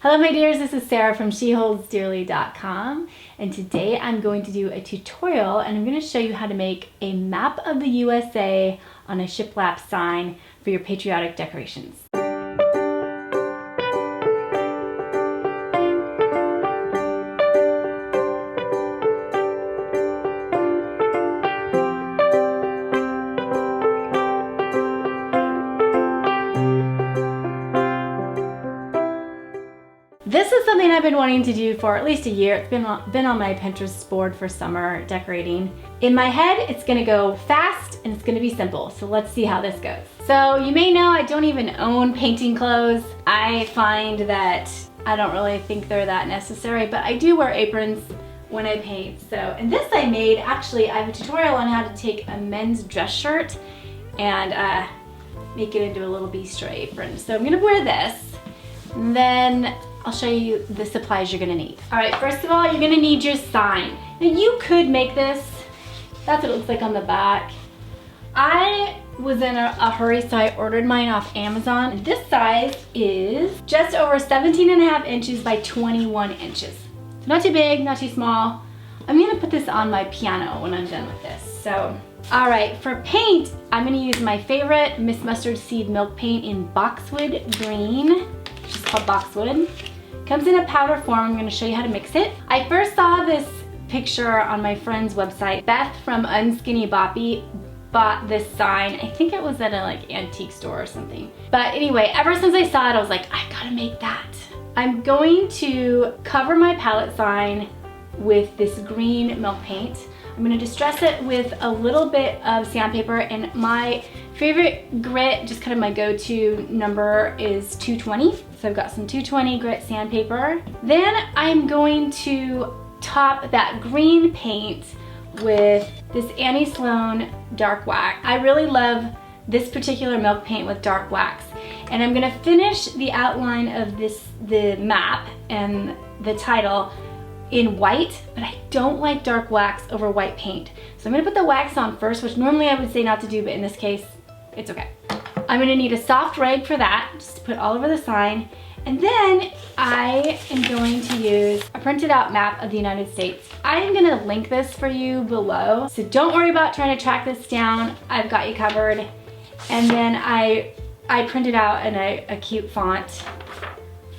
Hello my dears, this is Sarah from sheholdsdearly.com, and today I'm going to do a tutorial and I'm going to show you how to make a map of the USA on a shiplap sign for your patriotic decorations. This is something I've been wanting to do for at least a year. It's been on my Pinterest board for summer decorating. In my head, it's gonna go fast and it's gonna be simple. So let's see how this goes. So you may know I don't even own painting clothes. I find that I don't really think they're that necessary, but I do wear aprons when I paint. So, and this I made, actually I have a tutorial on how to take a men's dress shirt and make it into a little bistro apron. So I'm gonna wear this, and then I'll show you the supplies you're gonna need. All right, first of all, you're gonna need your sign. Now you could make this. That's what it looks like on the back. I was in a hurry, so I ordered mine off Amazon. This size is just over 17.5 inches by 21 inches. Not too big, not too small. I'm gonna put this on my piano when I'm done with this. So, all right, for paint, I'm gonna use my favorite Miss Mustard Seed Milk Paint in Boxwood Green. It's called Boxwood. Comes in a powder form. I'm going to show you how to mix it. I first saw this picture on my friend's website. Beth from Unskinny Boppy bought this sign. I think it was at a antique store or something. But anyway, ever since I saw it, I was like, I gotta make that. I'm going to cover my palette sign with this green milk paint. I'm going to distress it with a little bit of sandpaper, and my favorite grit, just kind of my go-to number, is 220. So I've got some 220 grit sandpaper. Then I'm going to top that green paint with this Annie Sloan dark wax. I really love this particular milk paint with dark wax. And I'm gonna finish the outline of the map and the title in white, but I don't like dark wax over white paint. So I'm gonna put the wax on first, which normally I would say not to do, but in this case, it's okay. I'm gonna need a soft rag for that, just to put all over the sign. And then I am going to use a printed out map of the United States. I am gonna link this for you below, so don't worry about trying to track this down. I've got you covered. And then I printed out in a cute font.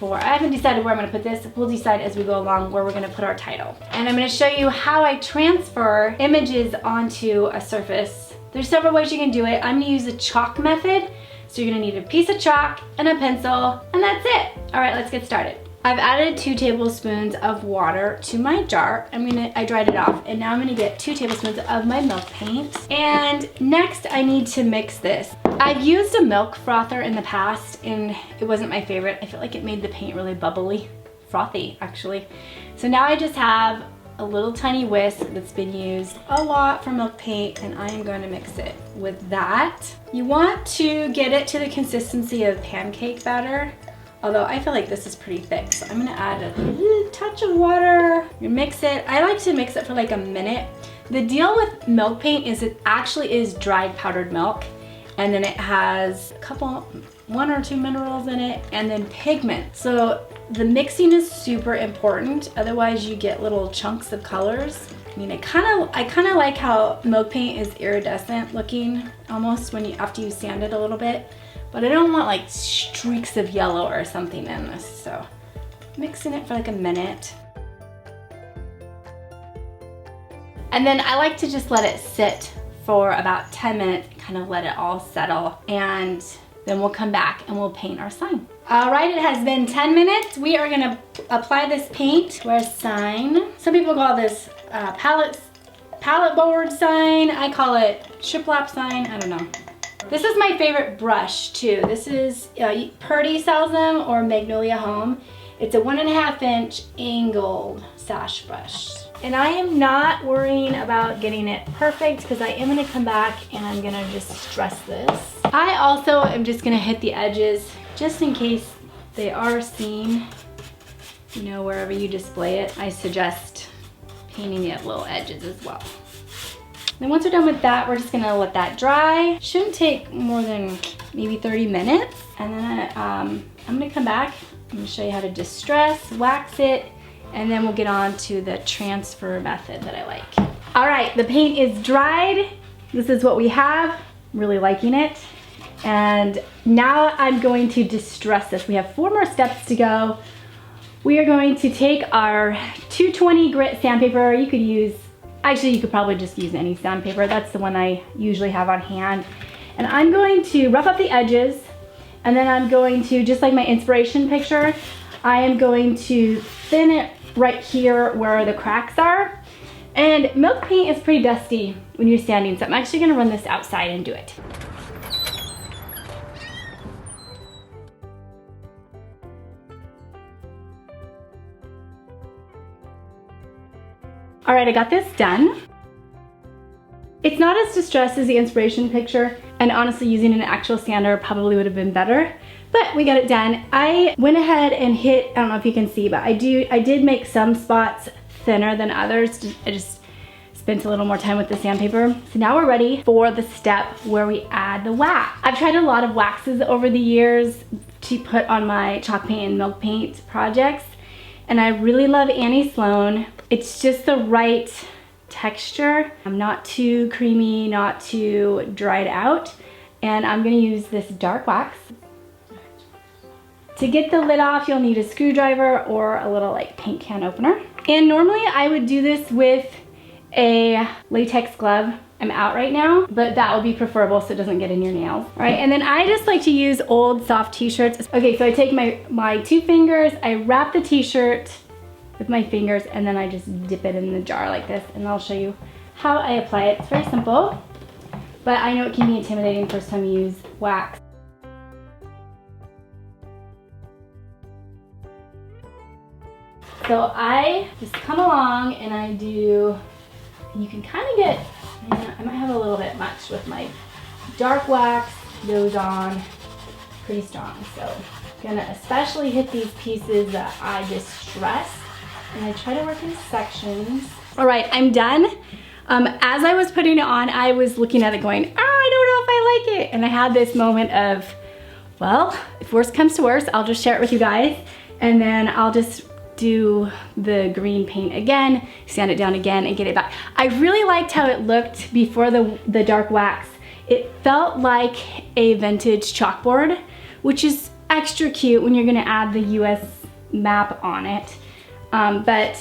I haven't decided where I'm gonna put this. We'll decide as we go along where we're gonna put our title. And I'm gonna show you how I transfer images onto a surface. There's several ways you can do it. I'm gonna use the chalk method. So you're gonna need a piece of chalk and a pencil, and that's it. All right, let's get started. I've added 2 tablespoons of water to my jar. I dried it off, and now I'm gonna get 2 tablespoons of my milk paint. And next I need to mix this. I've used a milk frother in the past, and it wasn't my favorite. I feel like it made the paint really bubbly, frothy actually. So now I just have a little tiny whisk that's been used a lot for milk paint, and I am going to mix it with that. You want to get it to the consistency of pancake batter, although I feel like this is pretty thick, so I'm gonna add a little touch of water. You mix it. I like to mix it for like a minute. The deal with milk paint is it actually is dried powdered milk, and then it has one or two minerals in it, and then pigment. So the mixing is super important, otherwise you get little chunks of colors. I mean, I kind of like how milk paint is iridescent looking almost after you sand it a little bit, but I don't want like streaks of yellow or something in this. So mixing it for like a minute. And then I like to just let it sit for about 10 minutes, kind of let it all settle, and then we'll come back and we'll paint our sign. All right, it has been 10 minutes. We are gonna apply this paint to our sign. Some people call this palette board sign. I call it shiplap sign, I don't know. This is my favorite brush too. This is, Purdy sells them, or Magnolia Home. It's a 1.5 inch angled sash brush. And I am not worrying about getting it perfect, because I am gonna come back and I'm gonna just stress this. I also am just gonna hit the edges just in case they are seen, wherever you display it. I suggest painting the little edges as well. Then once we're done with that, we're just gonna let that dry. Shouldn't take more than maybe 30 minutes. And then I'm gonna come back, I'm gonna show you how to distress, wax it, and then we'll get on to the transfer method that I like. All right, the paint is dried. This is what we have. I'm really liking it. And now I'm going to distress this. We have 4 more steps to go. We are going to take our 220 grit sandpaper. You could use, actually you could probably just use any sandpaper. That's the one I usually have on hand. And I'm going to rough up the edges, and then I'm going to, just like my inspiration picture, I am going to thin it right here where the cracks are. And milk paint is pretty dusty when you're sanding, so I'm actually gonna run this outside and do it. All right, I got this done. It's not as distressed as the inspiration picture, and honestly using an actual sander probably would have been better, but we got it done. I went ahead and hit, I don't know if you can see, but I did make some spots thinner than others. I just spent a little more time with the sandpaper. So now we're ready for the step where we add the wax. I've tried a lot of waxes over the years to put on my chalk paint and milk paint projects, and I really love Annie Sloan. It's just the right texture. Not too creamy, not too dried out. And I'm gonna use this dark wax. To get the lid off, you'll need a screwdriver or a little like paint can opener. And normally I would do this with a latex glove. I'm out right now, but that would be preferable so it doesn't get in your nails. All right, and then I just like to use old soft t-shirts. Okay, so I take my 2 fingers, I wrap the t-shirt with my fingers, and then I just dip it in the jar like this, and I'll show you how I apply it. It's very simple, but I know it can be intimidating first time you use wax. So I just come along and I do, you can kind of get, I might have a little bit much with my dark wax, goes on pretty strong. So I'm gonna especially hit these pieces that I distress, and I try to work in sections. All right, I'm done. As I was putting it on, I was looking at it going, oh, I don't know if I like it. And I had this moment of, well, if worst comes to worst, I'll just share it with you guys, and then I'll just do the green paint again, sand it down again, and get it back. I really liked how it looked before the dark wax. It felt like a vintage chalkboard, which is extra cute when you're gonna add the US map on it. But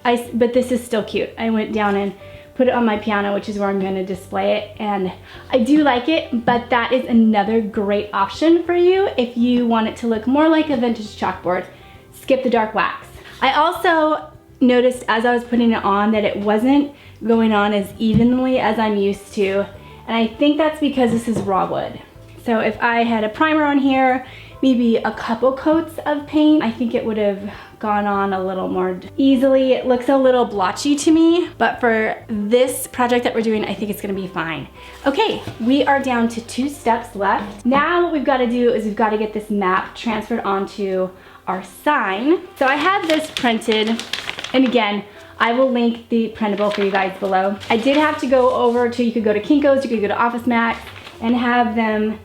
this is still cute. I went down and put it on my piano, which is where I'm gonna display it, and I do like it, but that is another great option for you if you want it to look more like a vintage chalkboard. Skip the dark wax. I also noticed as I was putting it on that it wasn't going on as evenly as I'm used to, and I think that's because this is raw wood. So if I had a primer on here, maybe a couple coats of paint, I think it would have gone on a little more easily. It looks a little blotchy to me, but for this project that we're doing, I think it's gonna be fine. Okay, we are down to 2 steps left. Now what we've gotta do is we've gotta get this map transferred onto our sign. So I had this printed, and again, I will link the printable for you guys below. I did have to go over to, you could go to Kinko's, you could go to Office Max, and have them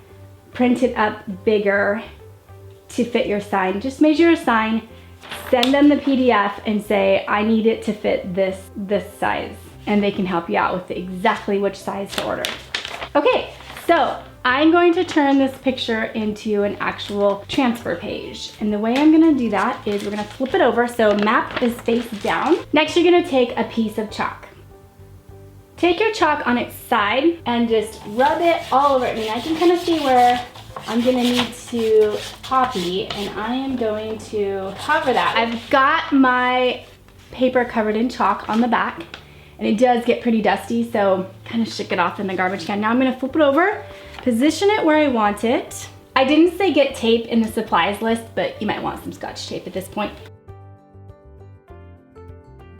print it up bigger to fit your sign. Just measure your sign, send them the PDF and say, I need it to fit this size. And they can help you out with exactly which size to order. Okay, so I'm going to turn this picture into an actual transfer page. And the way I'm gonna do that is we're gonna flip it over so map is face down. Next, you're gonna take a piece of chalk. Take your chalk on its side and just rub it all over it. And I can kind of see where I'm gonna need to copy, and I am going to cover that. I've got my paper covered in chalk on the back, and it does get pretty dusty, so kind of shook it off in the garbage can. Now I'm gonna flip it over, position it where I want it. I didn't say get tape in the supplies list, but you might want some Scotch tape at this point.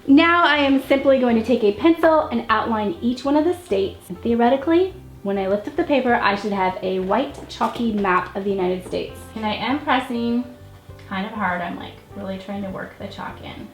Now I am simply going to take a pencil and outline each one of the states. And theoretically, when I lift up the paper, I should have a white chalky map of the United States. And I am pressing kind of hard. I'm like really trying to work the chalk in.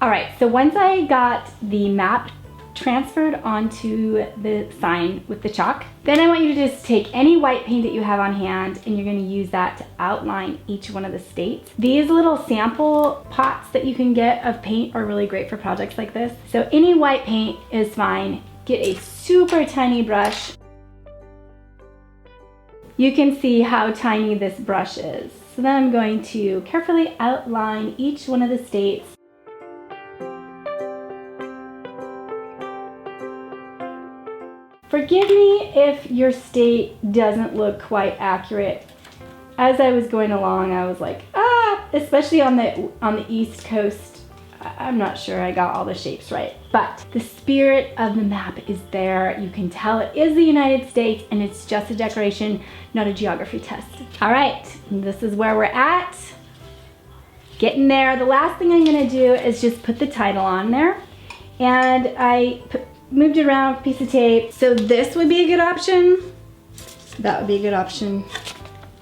All right, so once I got the map transferred onto the sign with the chalk, then I want you to just take any white paint that you have on hand and you're gonna use that to outline each one of the states. These little sample pots that you can get of paint are really great for projects like this. So any white paint is fine. Get a super tiny brush. You can see how tiny this brush is. So then I'm going to carefully outline each one of the states. Forgive me if your state doesn't look quite accurate. As I was going along, I was like, especially on the East Coast, I'm not sure I got all the shapes right. But the spirit of the map is there. You can tell it is the United States and it's just a decoration, not a geography test. All right, this is where we're at. Getting there. The last thing I'm gonna do is just put the title on there. And moved it around with a piece of tape. So this would be a good option. That would be a good option.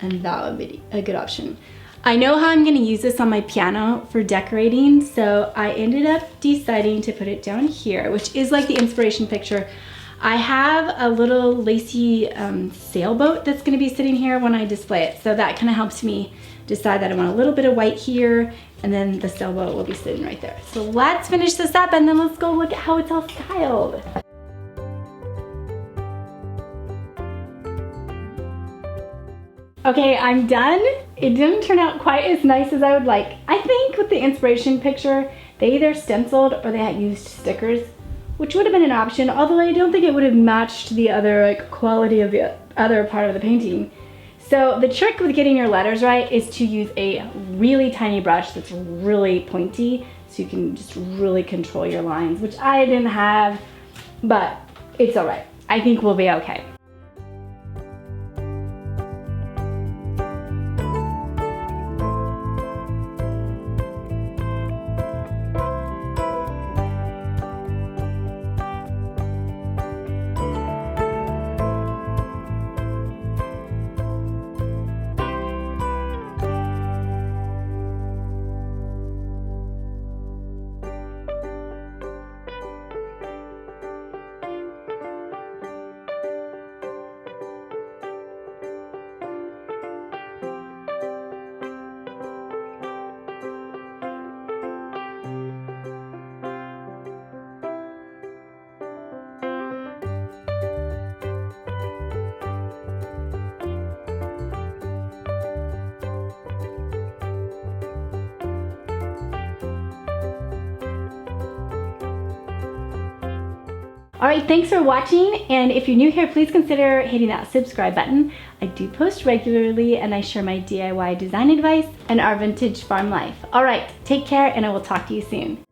And that would be a good option. I know how I'm gonna use this on my piano for decorating, so I ended up deciding to put it down here, which is like the inspiration picture. I have a little lacy sailboat that's gonna be sitting here when I display it. So that kind of helps me decide that I want a little bit of white here, and then the sailboat will be sitting right there. So let's finish this up and then let's go look at how it's all styled. Okay, I'm done. It didn't turn out quite as nice as I would like. I think with the inspiration picture, they either stenciled or they had used stickers, which would have been an option, although I don't think it would have matched the other quality of the other part of the painting. So the trick with getting your letters right is to use a really tiny brush that's really pointy so you can just really control your lines, which I didn't have, but it's all right. I think we'll be okay. All right, thanks for watching, and if you're new here, please consider hitting that subscribe button. I do post regularly, and I share my DIY design advice and our vintage farm life. All right, take care, and I will talk to you soon.